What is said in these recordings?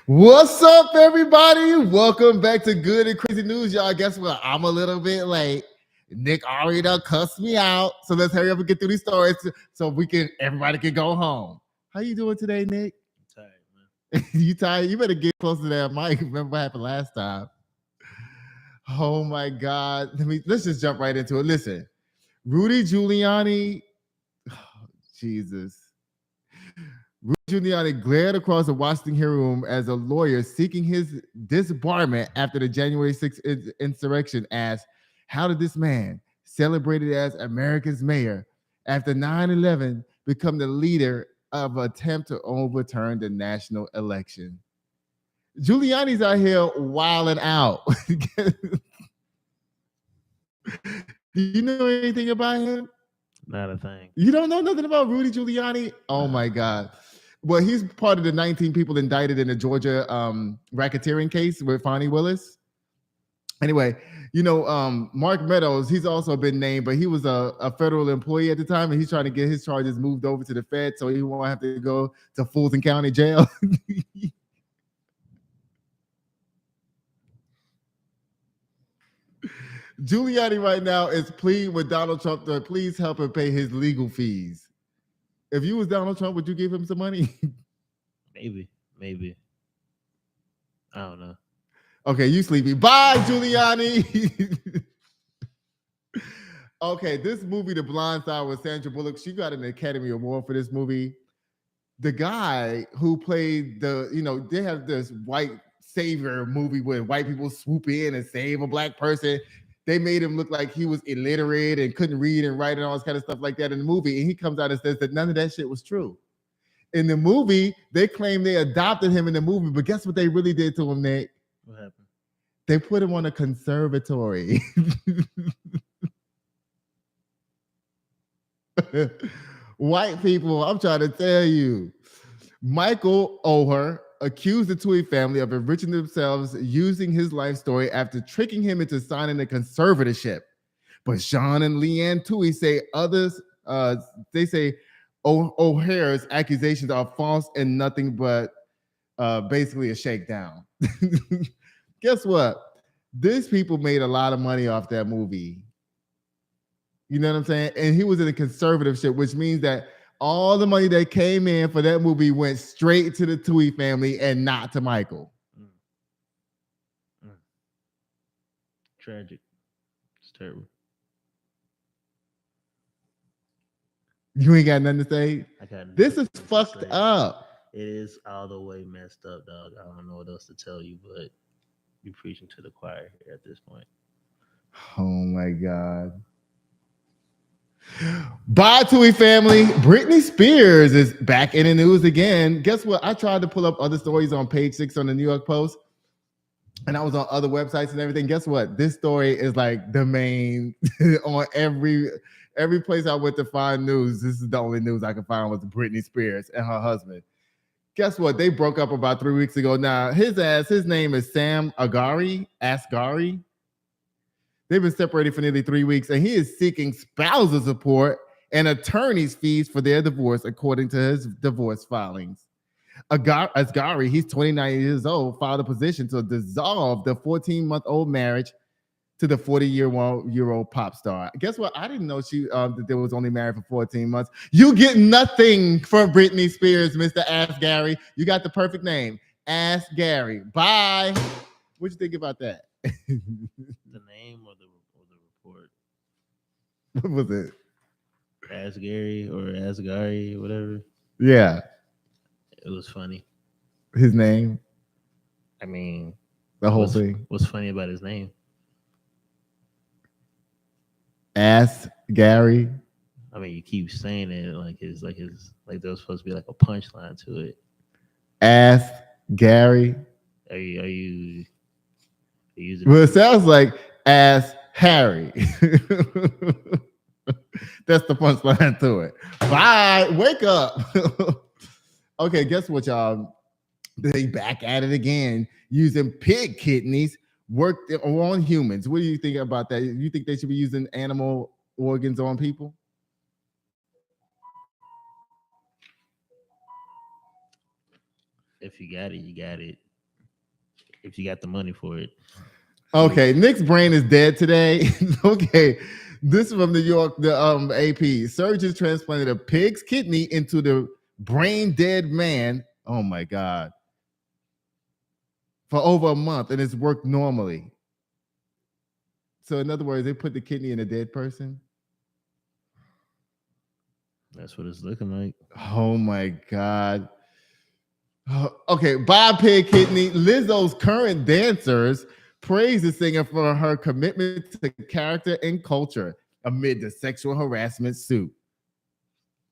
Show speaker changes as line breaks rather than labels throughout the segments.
What's up, everybody? Welcome back to Good and Crazy News, y'all. Guess what? I'm a little bit late. Nick already done cussed me out, so let's hurry up and get through these stories so everybody can go home. How you doing today, Nick?
I'm tired, man.
You tired? You better get close to that mic. Remember what happened last time? Oh my God! Let's just jump right into it. Listen, Rudy Giuliani. Oh, Jesus. Rudy Giuliani glared across the Washington hearing room as a lawyer seeking his disbarment after the January 6th insurrection asked, how did this man, celebrated as America's mayor, after 9/11 become the leader of an attempt to overturn the national election? Giuliani's out here wilding out. Do you know anything about him?
Not a thing.
You don't know nothing about Rudy Giuliani? Oh my God. Well, he's part of the 19 people indicted in the Georgia racketeering case with Fonnie Willis. Anyway, Mark Meadows, he's also been named, but he was a federal employee at the time, and he's trying to get his charges moved over to the Fed so he won't have to go to Fulton County Jail. Giuliani right now is pleading with Donald Trump to please help him pay his legal fees. If you was Donald Trump, would you give him some money?
Maybe. I don't know.
Okay, you sleepy. Bye, Giuliani. Okay, this movie, The Blind Side, with Sandra Bullock, she got an Academy Award for this movie. The guy who played they have this white savior movie where white people swoop in and save a black person. They made him look like he was illiterate and couldn't read and write and all this kind of stuff like that in the movie. And he comes out and says that none of that shit was true. In the movie, they claim they adopted him in the movie, but guess what they really did to him, Nick?
What happened?
They put him on a conservatory. White people, I'm trying to tell you. Michael Oher accused the Tui family of enriching themselves using his life story after tricking him into signing a conservatorship. But Sean and Leanne Tui say they say O'Hare's accusations are false and nothing but basically a shakedown. Guess what? These people made a lot of money off that movie. You know what I'm saying? And he was in a conservatorship, which means that all the money that came in for that movie went straight to the Tui family and not to Michael.
Tragic. It's terrible.
You ain't got nothing to say? This is fucked up.
It is all the way messed up, dog. I don't know what else to tell you, but you're preaching to the choir here at this point.
Oh my God. Bye, Tui family. Brittney Spears is back in the news again. Guess what? I tried to pull up other stories on page 6 on the New York Post, and I was on other websites and everything. Guess what? This story is like the main on every place I went to find news. This is the only news I could find was Brittney Spears and her husband. Guess what? They broke up about 3 weeks ago. Now, his name is Sam Asghari. They've been separated for nearly 3 weeks, and he is seeking spousal support and attorney's fees for their divorce, according to his divorce filings. Asghari, he's 29 years old, filed a petition to dissolve the 14-month-old marriage to the 40-year-old pop star. Guess what? I didn't know that they was only married for 14 months. You get nothing from Brittney Spears, Mr. Asghari. You got the perfect name, Asghari. Bye. What you think about that?
The name or the report?
What was it?
Asghari or Asghari, whatever.
Yeah.
It was funny.
His name?
I mean,
the whole thing.
What's funny about his name?
Asghari.
I mean, you keep saying it like there was supposed to be like a punchline to it.
Asghari.
Are you using?
Well, it sounds like Ass Harry. That's the punchline to it. Bye. Wake up. Okay, guess what, y'all? They back at it again using pig kidneys worked on humans. What do you think about that? You think they should be using animal organs on people?
If you got it, you got it. If you got the money for it.
Okay, Nick's brain is dead today. Okay, this is from New York, the AP. Surgeons transplanted a pig's kidney into the brain dead man. Oh my God. For over a month, and it's worked normally. So, in other words, they put the kidney in a dead person.
That's what it's looking like.
Oh my God. Okay, buy a pig kidney. Lizzo's current dancers praise the singer for her commitment to character and culture amid the sexual harassment suit.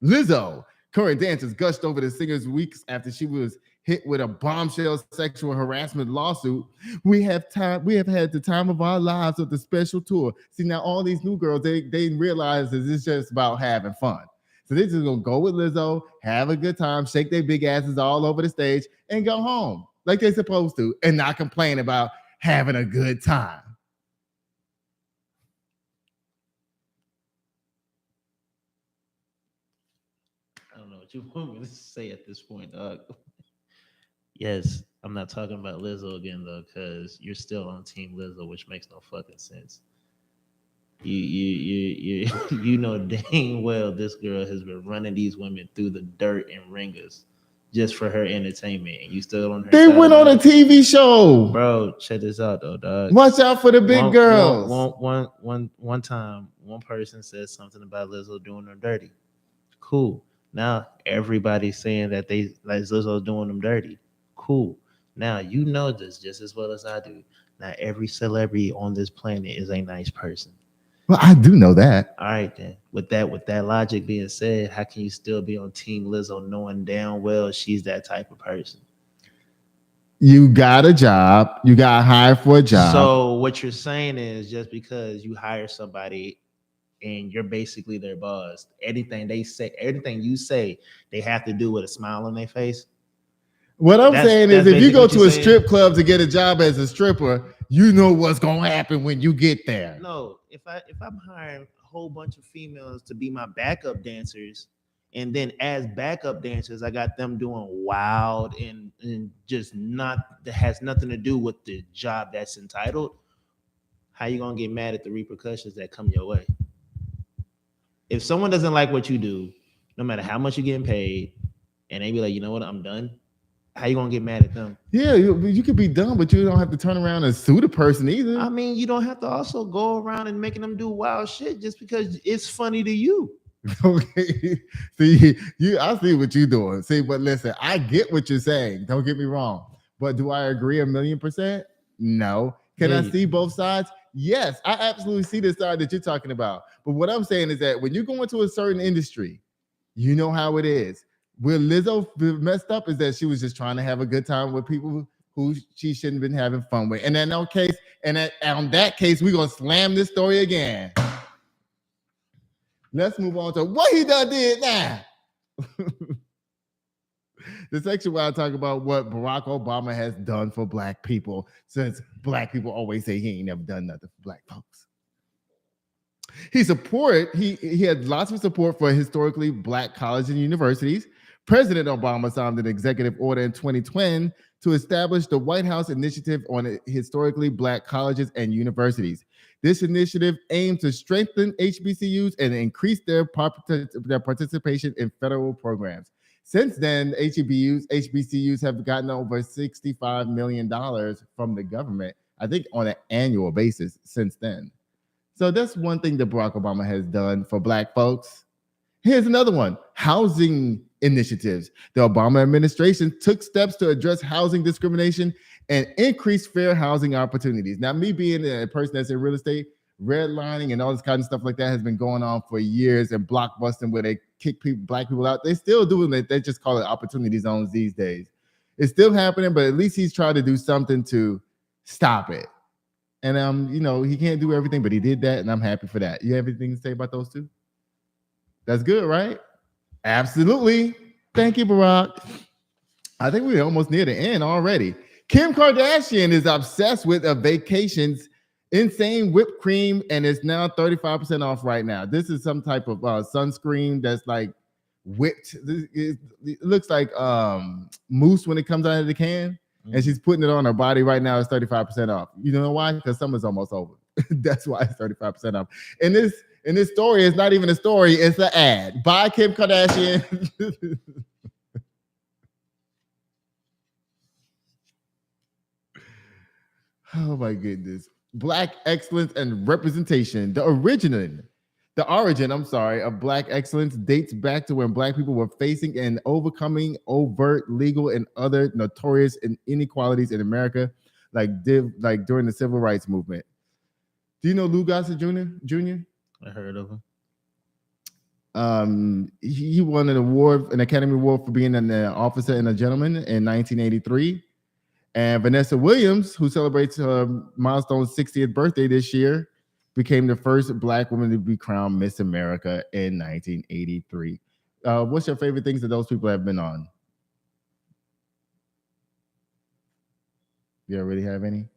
Lizzo, current dancers gushed over the singer's weeks after she was hit with a bombshell sexual harassment lawsuit. We have had the time of our lives with the special tour. See, now all these new girls, they realize that it's just about having fun. So they're just gonna go with Lizzo, have a good time, shake their big asses all over the stage, and go home like they're supposed to, and not complain about having a good time.
I don't know what you want me to say at this point, dog. Yes, I'm not talking about Lizzo again though, because you're still on Team Lizzo, which makes no fucking sense. You know dang well this girl has been running these women through the dirt and ringers just for her entertainment, and you still on her.
They went on a TV show,
bro. Check this out though, dog.
Watch out for the big girls.
One time, one person said something about Lizzo doing her dirty. Cool. Now everybody's saying that they like Lizzo doing them dirty. Cool. Now you know this just as well as I do. Not every celebrity on this planet is a nice person.
Well, I do know that.
All right, then. With that logic being said, how can you still be on Team Lizzo knowing damn well she's that type of person?
You got a job. You got hired for a job.
So what you're saying is just because you hire somebody and you're basically their boss, anything they say, everything you say, they have to do with a smile on their face.
What I'm saying is, if you go to a strip club to get a job as a stripper, you know what's gonna happen when you get there.
No, if I'm hiring a whole bunch of females to be my backup dancers, and then as backup dancers, I got them doing wild and just not that has nothing to do with the job that's entitled. How you gonna get mad at the repercussions that come your way? If someone doesn't like what you do, no matter how much you're getting paid, and they be like, you know what, I'm done. How you gonna get mad at them?
Yeah, you could be done, but you don't have to turn around and sue the person either.
I mean, you don't have to also go around and making them do wild shit just because it's funny to you.
Okay, see, I see what you're doing. See, but listen, I get what you're saying. Don't get me wrong, but do I agree 1,000,000%? No. Can I see both sides? Yes, I absolutely see the side that you're talking about. But what I'm saying is that when you go into a certain industry, you know how it is. Where Lizzo messed up is that she was just trying to have a good time with people who she shouldn't have been having fun with. And in that case, on that case, we're gonna slam this story again. Let's move on to what he done did now. The section where I talk about what Barack Obama has done for black people, since black people always say he ain't never done nothing for black folks. He had lots of support for historically black colleges and universities. President Obama signed an executive order in 2020 to establish the White House Initiative on Historically Black Colleges and Universities. This initiative aims to strengthen HBCUs and increase their participation in federal programs. Since then, HBCUs have gotten over $65 million from the government, I think on an annual basis since then. So that's one thing that Barack Obama has done for black folks. Here's another one, housing initiatives. The Obama administration took steps to address housing discrimination and increase fair housing opportunities. Now, me being a person that's in real estate, redlining and all this kind of stuff like that has been going on for years, and blockbusting where they kick black people out. They still doing it. They just call it opportunity zones these days. It's still happening, but at least he's trying to do something to stop it. And he can't do everything, but he did that, and I'm happy for that. You have anything to say about those two? That's good, right? Absolutely. Thank you, Barack. I think we're almost near the end already. Kim Kardashian is obsessed with a vacation's insane whipped cream, and it's now 35% off right now. This is some type of sunscreen that's like whipped. It looks like mousse when it comes out of the can, and she's putting it on her body right now. It's 35% off. You know why? Because summer's almost over. That's why it's 35% off. And this story is not even a story; it's an ad. Buy Kim Kardashian. Oh my goodness. Black excellence and representation. The origin of Black excellence dates back to when Black people were facing and overcoming overt legal and other notorious inequalities in America, like during the Civil Rights Movement. Do you know Lou Gossett Jr.?
I heard of him.
He won an Academy Award for being an officer and a gentleman in 1983. And Vanessa Williams, who celebrates her milestone 60th birthday this year, became the first Black woman to be crowned Miss America in 1983. What's your favorite things that those people have been on? You already have any?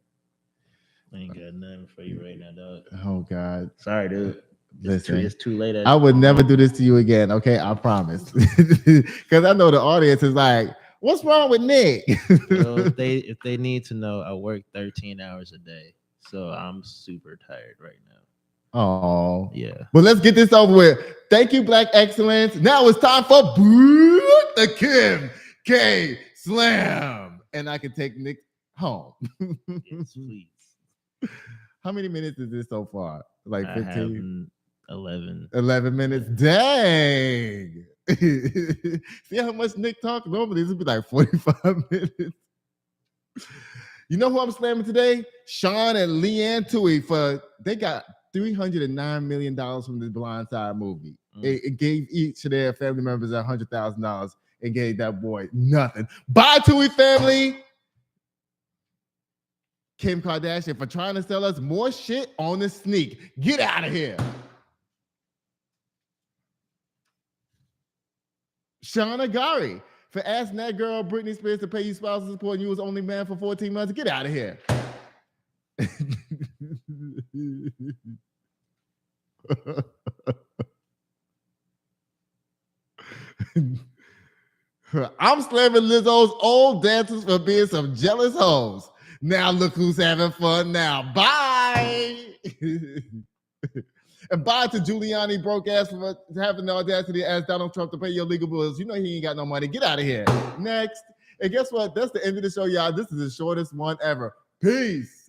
I ain't got nothing for you right now, dog.
Oh, God.
Sorry, dude.
Listen,
it's too late.
I would never do this to you again, okay? I promise. Because I know the audience is like, what's wrong with Nick?
Well, if they need to know, I work 13 hours a day, so I'm super tired right now.
Oh,
yeah.
But let's get this over with. Thank you, Black Excellence. Now it's time for the Kim K Slam, and I can take Nick home.
Yes, please.
How many minutes is this so far? Like 15?
11.
11 minutes. Dang. See how much Nick talks? Normally this would be like 45 minutes. You know who I'm slamming today? Sean and Leanne Tui they got $309 million from the Blindside movie. It gave each of their family members $100,000 and gave that boy nothing. Bye, Tui family. Kim Kardashian for trying to sell us more shit on the sneak. Get out of here. Shauna Gari for asking that girl Brittney Spears to pay you spousal support and you was only man for 14 months. Get out of here. I'm slamming Lizzo's old dancers for being some jealous hoes. Now look who's having fun now. Bye. And bye to Giuliani, broke ass, for having the audacity to ask Donald Trump to pay your legal bills. You know he ain't got no money. Get out of here. Next. And guess what? That's the end of the show, y'all. This is the shortest one ever. Peace.